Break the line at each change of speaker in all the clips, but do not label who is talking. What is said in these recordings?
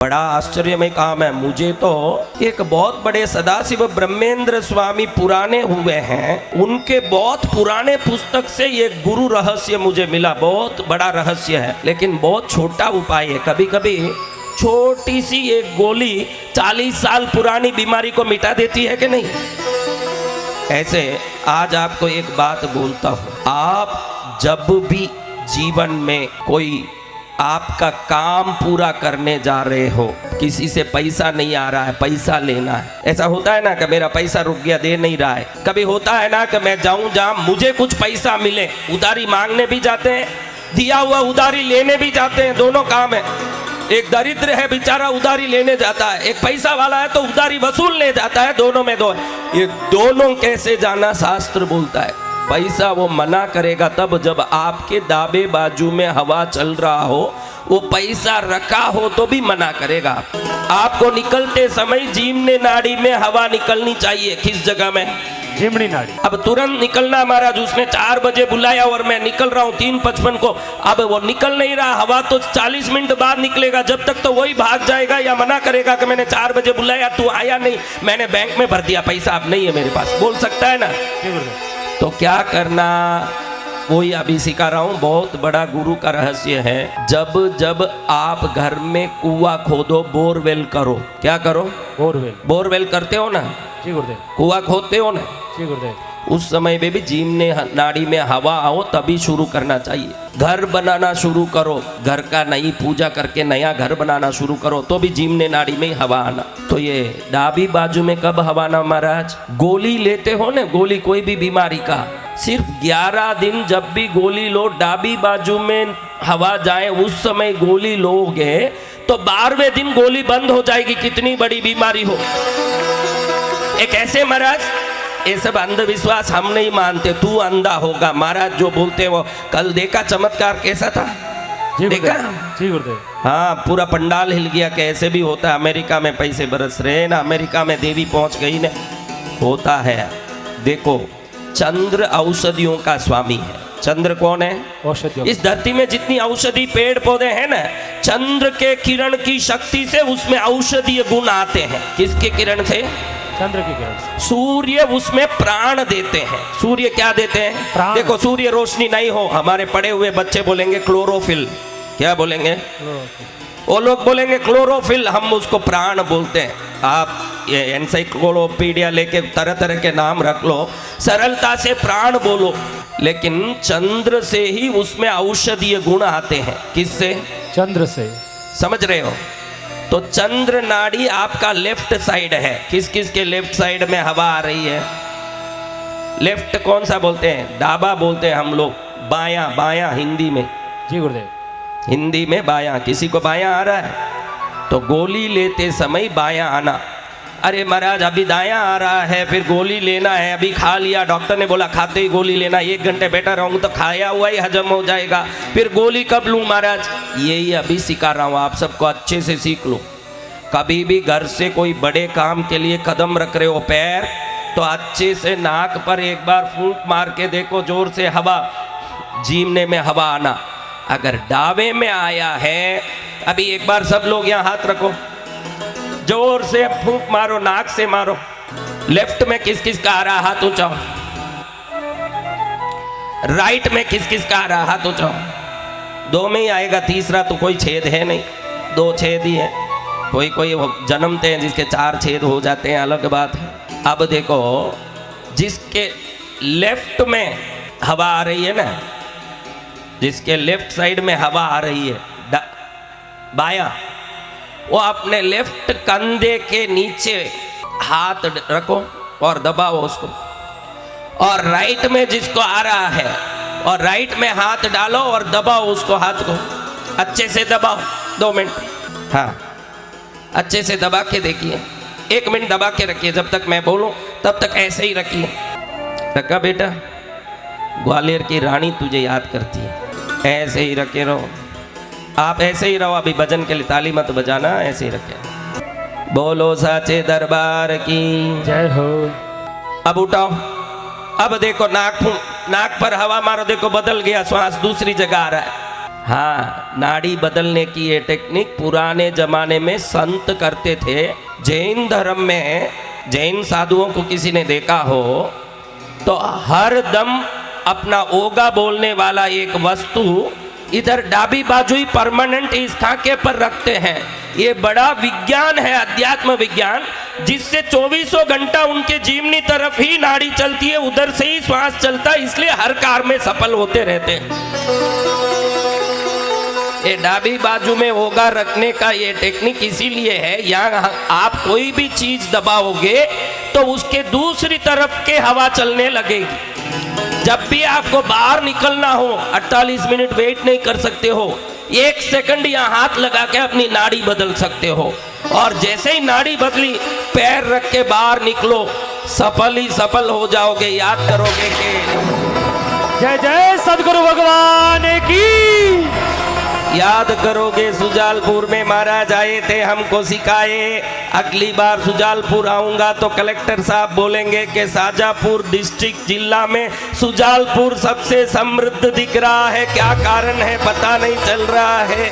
बड़ा आश्चर्यमय काम है। मुझे तो एक बहुत बड़े सदाशिव ब्रह्मेंद्र स्वामी पुराने हुए हैं, उनके बहुत पुराने पुस्तक से ये गुरु रहस्य मुझे मिला। बहुत बड़ा रहस्य है लेकिन बहुत छोटा उपाय है। कभी कभी छोटी सी एक गोली 40 साल पुरानी बीमारी को मिटा देती है कि नहीं। ऐसे आज आपको एक बात बोलता हूँ, आप जब भी जीवन में कोई आपका काम पूरा करने जा रहे हो, किसी से पैसा नहीं आ रहा है, पैसा लेना है। ऐसा होता है ना कि मेरा पैसा रुक गया, दे नहीं रहा है। कभी होता है ना कि मैं जाऊं जहां मुझे कुछ पैसा मिले, उधारी मांगने भी जाते हैं, दिया हुआ उधारी लेने भी जाते हैं, दोनों काम है। एक दरिद्र है बेचारा, उधारी लेने जाता है, एक पैसा वाला है तो उधारी वसूलने जाता है, दोनों में दो। ये दोनों कैसे जाना शास्त्र बोलता है। पैसा वो मना करेगा तब जब आपके दाबे बाजू में हवा चल रहा हो, वो पैसा रखा हो तो भी मना करेगा। आपको निकलते समय जीवने नाड़ी में हवा निकलनी चाहिए। किस जगह में?
जीवनी नाड़ी।
अब तुरंत निकलना महाराज, उसने 4 बजे बुलाया और मैं निकल रहा हूँ 3:55 को। अब वो निकल नहीं रहा, हवा तो 40 मिनट बाद निकलेगा। जब तक तो वही भाग जाएगा या मना करेगा कि मैंने 4 बजे बुलाया, तू आया नहीं, मैंने बैंक में भर दिया, पैसा अब नहीं है मेरे पास। बोल सकता है ना। तो क्या करना, वही अभी सिखा रहा हूँ। बहुत बड़ा गुरु का रहस्य है। जब जब आप घर में कुआं खोदो, बोरवेल करो। क्या करो?
बोरवेल।
बोरवेल करते हो ना,
जी गुरुदेव।
कुआं खोदते हो ना,
जी गुरुदेव।
उस समय में भी जीवने नाड़ी में हवा आओ तभी शुरू करना चाहिए। घर बनाना शुरू करो, घर का नई पूजा करके नया घर बनाना शुरू करो तो भी जीवने नाड़ी में हवा आना। तो ये डाबी बाजू में कब हवा आना महाराज? गोली लेते हो ना, गोली कोई भी बीमारी का, सिर्फ 11 दिन जब भी गोली लो, डाबी बाजू में हवा जाए उस समय गोली लोगे तो 12वें दिन गोली बंद हो जाएगी, कितनी बड़ी बीमारी हो। एक ऐसे महाराज, ये सब अंधविश्वास हम नहीं मानते, तू अंधा होगा महाराज जो बोलते वो। कल देखा चमत्कार कैसा था? देखा?
जी गुरुदेव।
हाँ, पूरा पंडाल हिल गया। कैसे भी होता है, अमेरिका में पैसे बरस रहे हैं ना, अमेरिका में देवी पहुंच गई ना, होता है। देखो, चंद्र औषधियों का स्वामी है। चंद्र कौन है?
औषधि।
इस धरती में जितनी औषधि पेड़ पौधे हैं ना, चंद्र के किरण की शक्ति से उसमें औषधीय गुण आते हैं। किसके किरण से?
चंद्र की किरण से।
सूर्य उसमें प्राण देते हैं। सूर्य क्या देते हैं?
प्राण।
देखो, सूर्य रोशनी नहीं हो, हमारे पढ़े हुए बच्चे बोलेंगे क्लोरोफिल। क्या बोलेंगे? वो लोग बोलेंगे क्लोरोफिल, हम उसको प्राण बोलते हैं। आप ये एनसाइक्लोपीडिया लेके तरह तरह के नाम रख लो, सरलता से प्राण बोलो। लेकिन चंद्र से ही उसमें औषधीय गुण आते हैं। किससे? चंद्र से। समझ रहे हो? तो चंद्र नाड़ी आपका लेफ्ट साइड है। किस किस के लेफ्ट साइड में हवा आ रही है? लेफ्ट कौन सा बोलते हैं? डाबा बोलते हैं हम लोग। बायां, बायां हिंदी में।
जी गुरुदेव।
हिंदी में बायां। किसी को बायां आ रहा है तो गोली लेते समय बायां आना। अरे महाराज अभी दायां आ रहा है, फिर गोली लेना है, अभी खा लिया, डॉक्टर ने बोला खाते ही गोली लेना, 1 घंटे बैठा रहूंगा तो खाया हुआ ही हजम हो जाएगा, फिर गोली कब लूं महाराज? यही अभी सिखा रहा हूं, आप सबको अच्छे से सीख लो। कभी भी घर से कोई बड़े काम के लिए कदम रख रहे हो, पैर, तो अच्छे से नाक पर एक बार फूंक मार के देखो, जोर से हवा, जीवने में हवा आना। अगर डावे में आया है, अभी एक बार सब लोग यहाँ हाथ रखो, जोर से फूंक मारो, नाक से मारो। लेफ्ट में किस किस का आ रहा? हाथ ऊंचाओ। राइट में किस किस का आ रहा? हाथ ऊंचाओ। 2 में ही आएगा, तीसरा तो कोई छेद है नहीं, 2 छेद ही है। कोई कोई जन्मते हैं जिसके 4 छेद हो जाते हैं, अलग बात है। अब देखो, जिसके लेफ्ट में हवा आ रही है ना, जिसके लेफ्ट साइड में हवा आ रही है, बायां, वो अपने लेफ्ट कंधे के नीचे हाथ रखो और दबाओ उसको। और राइट में जिसको आ रहा है, और राइट में हाथ डालो और दबाओ उसको, हाथ को अच्छे से दबाओ। 2 मिनट, हाँ, अच्छे से दबा के देखिए। 1 मिनट दबा के रखिए, जब तक मैं बोलूं तब तक ऐसे ही रखिए। रखा बेटा? ग्वालियर की रानी तुझे याद करती है। ऐसे ही रखे रहो, आप ऐसे ही रहो। अभी भजन के लिए ताली मत बजाना, ऐसे ही रखे। बोलो साचे दरबार की
जय हो।
अब उठाओ, अब देखो, नाक पर हवा मारो, देखो बदल गया, श्वास दूसरी जगह आ रहा है। हाँ, नाड़ी बदलने की ये टेक्निक पुराने जमाने में संत करते थे। जैन धर्म में जैन साधुओं को किसी ने देखा हो तो हर दम अपना ओगा बोलने वाला एक वस्तु इधर डाबी बाजू ही परमानेंट इस खाके पर रखते हैं। ये बड़ा विज्ञान है, अध्यात्म विज्ञान, जिससे 24 घंटा उनके जीवनी तरफ ही नाड़ी चलती है, उधर से ही श्वास चलता है, इसलिए हर कार में सफल होते रहते हैं। ये डाबी बाजू में ओगा रखने का ये टेक्निक इसीलिए है, यहाँ आप कोई भी चीज दबाओगे तो उसके दूसरी तरफ के हवा चलने लगेगी। जब भी आपको बाहर निकलना हो 48 मिनट वेट नहीं कर सकते हो, 1 सेकंड यहाँ हाथ लगा के अपनी नाड़ी बदल सकते हो, और जैसे ही नाड़ी बदली पैर रख के बाहर निकलो, सफल ही सफल हो जाओगे। याद करोगे कि
जय जय सदगुरु भगवान की।
याद करोगे सुजालपुर में महाराज आए थे, हमको सिखाए। अगली बार सुजालपुर आऊंगा तो कलेक्टर साहब बोलेंगे कि शाजापुर डिस्ट्रिक्ट जिला में सुजालपुर सबसे समृद्ध दिख रहा है, क्या कारण है पता नहीं चल रहा है।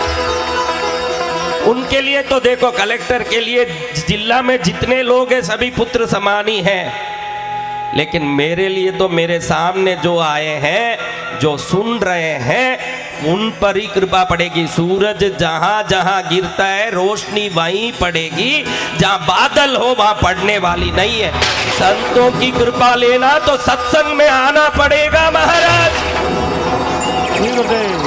उनके लिए तो देखो, कलेक्टर के लिए जिला में जितने लोग हैं सभी पुत्र समान ही हैं, लेकिन मेरे लिए तो मेरे सामने जो आए हैं, जो सुन रहे हैं, उन पर ही कृपा पड़ेगी। सूरज जहां जहां गिरता है रोशनी वहीं पड़ेगी, जहां बादल हो वहां पड़ने वाली नहीं है। संतों की कृपा लेना तो सत्संग में आना पड़ेगा महाराज।
जी गुरुदेव।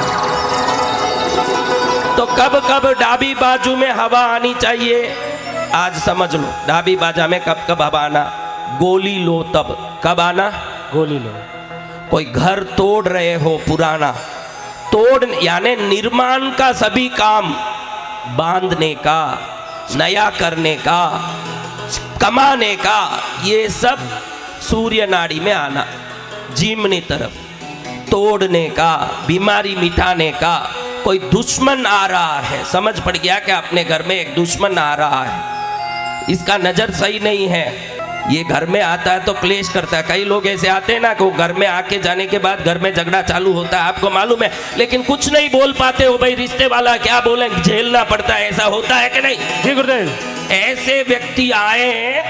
तो कब कब डाबी बाजू में हवा आनी चाहिए आज समझ लो। डाबी बाजा में कब कब हवा आना, गोली लो तब। कब आना?
गोली लो।
कोई घर तोड़ रहे हो पुराना, तोड़ यानी निर्माण का सभी काम, बांधने का, नया करने का, कमाने का, ये सब सूर्य नाड़ी में आना। जीमनी तरफ तोड़ने का, बीमारी मिटाने का। कोई दुश्मन आ रहा है, समझ पड़ गया कि अपने घर में एक दुश्मन आ रहा है, इसका नजर सही नहीं है, ये घर में आता है तो क्लेश करता है। कई लोग ऐसे आते हैं ना कि वो घर में आके जाने के बाद घर में झगड़ा चालू होता है, आपको मालूम है, लेकिन कुछ नहीं बोल पाते हो। भाई रिश्ते वाला क्या बोले, झेलना पड़ता है। ऐसा होता है कि नहीं?
जी गुरुदेव।
ऐसे व्यक्ति आए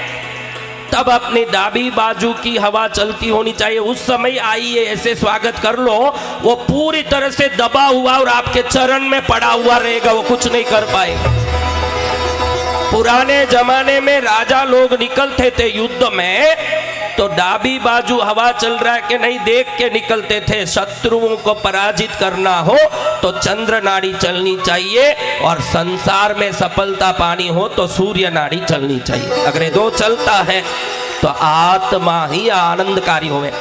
तब अपनी डाबी बाजू की हवा चलती होनी चाहिए। उस समय आइए, ऐसे स्वागत कर लो, वो पूरी तरह से दबा हुआ और आपके चरण में पड़ा हुआ रहेगा, वो कुछ नहीं कर पाएगा। पुराने जमाने में राजा लोग निकलते थे युद्ध में तो डाबी बाजू हवा चल रहा है कि नहीं देख के निकलते थे। शत्रुओं को पराजित करना हो तो चंद्र नाड़ी चलनी चाहिए, और संसार में सफलता पानी हो तो सूर्य नाड़ी चलनी चाहिए। अगर ये दो चलता है तो आत्मा ही आनंदकारी होवे।